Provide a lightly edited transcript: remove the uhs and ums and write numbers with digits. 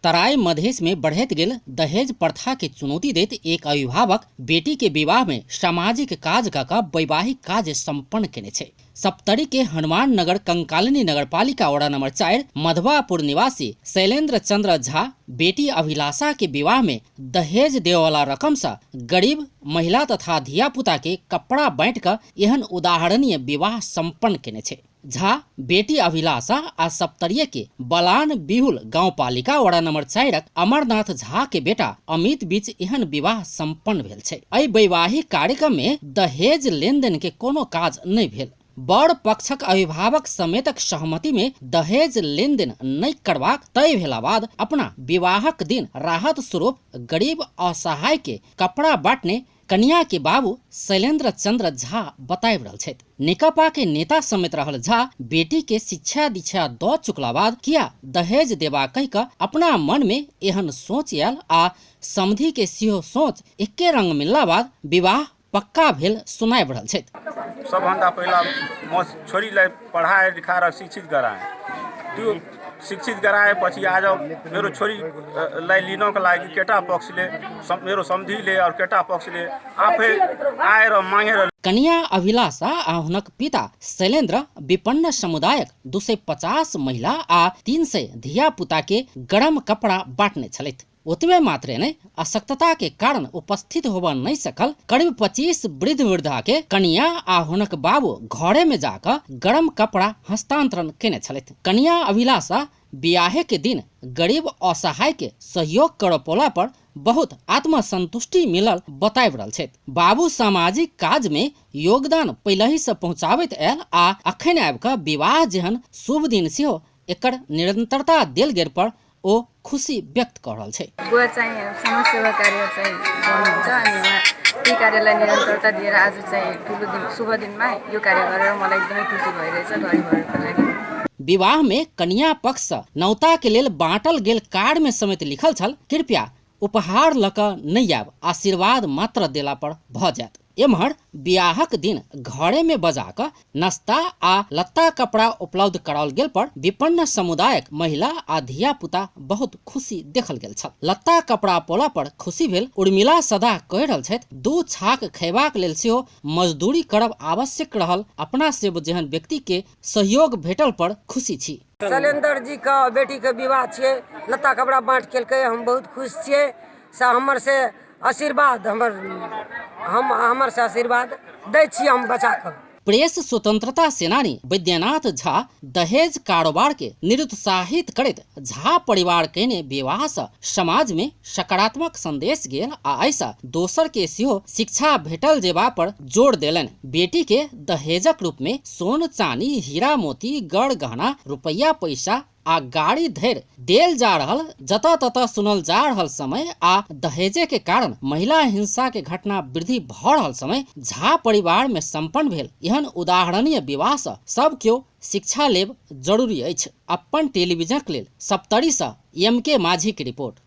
तराई मधेश में बढ़त गेल दहेज प्रथा के चुनौती देत एक अभिभावक बेटी के विवाह में सामाजिक काज का वैवाहिक काज संपन्न केने छे। सप्तरी के हनुमान नगर कंकालिनी नगरपालिका वड़ा नंबर 4 मधवापुर निवासी शैलेंद्र चंद्र झा बेटी अभिलाषा के विवाह में दहेज देवे वाला रकम से गरीब महिला तथा धिया पुता के कपड़ा बांट कर एहन उदाहरणीय विवाह संपन्न केने छे। झा बेटी अभिलाषा आ सप्तरिया के बलान बिहुल गाँव पालिका वड़ा नंबर 4 अमरनाथ झा के बेटा अमित बीच एहन विवाह संपन्न भेल छे। एहि वैवाहिक कार्यक्रम में दहेज लेन देन के कोनो काज नहीं भेल। बड़ पक्षक अभिभावक समेतक सहमति में दहेज लेन देन नहीं करबाक तय भेला बाद अपना विवाहक दिन राहत स्वरूप गरीब असहाय के कपड़ा बांटने कन्या के बाबू शैलेंद्र चंद्र झा बताब रहल छथि। निकपा के नेता समेत रहल झा बेटी के शिक्षा दीक्षा द चुकला बाद किया दहेज देबा कह कर अपना मन में एहन सोच आयल आ समधि के सेहो सोच एके रंग मिलला बाद विवाह पक्का भेल सुनाब रहल छथि। सबभन्दा पहिला म छोरीलाई पढाए लिखाएर शिक्षित गराएँ। त्यो शिक्षित गराएपछि आज मेरो छोरीलाई लिनको लागि केटा पक्षले मेरो समधिले और केटा पक्षले आफै आएर मागेर कन्या अभिलाषा आ हुनक पिता शैलेंद्र विपन्न समुदायक 250 महिला आ 300 धिया पुता के गरम कपड़ा बांटने छलथि। ओतबे मात्रे नहीं अशक्तता के कारण उपस्थित होबा नहीं सकल करीब 25 वृद्ध वृद्धा के कन्या आ हुनक बाबू घरे में जाकर गरम कपड़ा हस्तांतरण केने छलथि। कन्या अभिलाषा ब्याहे के दिन गरीब असहाय के सहयोग कर पोला पर बहुत आत्मसंतुष्टि मिलल बताब रहल छथि। बाबू सामाजिक काज में योगदान पहले ही से पहुँचाबैत आयल आ अखन आबि कऽ विवाह जेहन शुभ दिन सेहो एकर निरंतरता देल गेल पर ओ खुशी व्यक्त कर रहल छै। बुवा चाहिँ समाज सेवा कार्य चाहिँ गर्नुहुन्छ अनि उहाँ ती कार्यलाई निरन्तरता दिएर आज चाहिँ ठुलो दिन शुभ दिनमा यो कार्य गरेर मलाई एकदमै खुसी भइरहेछ घरको लागि। विवाह में कन्या पक्ष नौता के लेल बांटल गेल कार्ड में समेत लिखल छल कृपया उपहार लक नहीं आब आशीर्वाद मात्र देला पर भ जात। एम्हर बियाहक दिन घरे में बजाक नाश्ता आ लत्ता कपड़ा उपलब्ध कराओल गेल पर विपन्न समुदायक महिला आ धिया पुता बहुत खुशी देखल गेल छल। लत्ता कपड़ा पोला पर खुशी भेल उर्मिला सदा कहि रहल छथि 2 छाक खैबाक लेल सेहो मजदूरी करब आवश्यक रहल। अपना से जेहन व्यक्ति के सहयोग भेटल पर खुशी छी। शैलेंद्र जी का बेटी के विवाह छे, लत्ता कपड़ा बांट केलकै, हम बहुत खुश छियै। हमर से आशीर्वाद हमर से आशीर्वाद दै छी हम बचा कर। प्रेस स्वतंत्रता सेनानी वैद्यनाथ झा दहेज कारोबार के निरुत्साहित करत झा परिवार के विवाह से समाज में सकारात्मक संदेश गेल आ ऐसा दोसर के सेहो शिक्षा भेटल जेबा पर जोर देलन। बेटी के दहेजक रूप में सोन चांदी हीरा मोती गड़ गहना रुपया पैसा आ गाड़ी धैर देल जा रहल जता तता सुनल जा रहल समय आ दहेजे के कारण महिला हिंसा के घटना वृद्धि भ रहल समय झा परिवार में संपन्न भेल एहन उदाहरणीय विवाह से सब केओ शिक्षा लेब जरूरी अछि। अपन टेलीविजन के लेल सप्तरी से MK माझी की रिपोर्ट।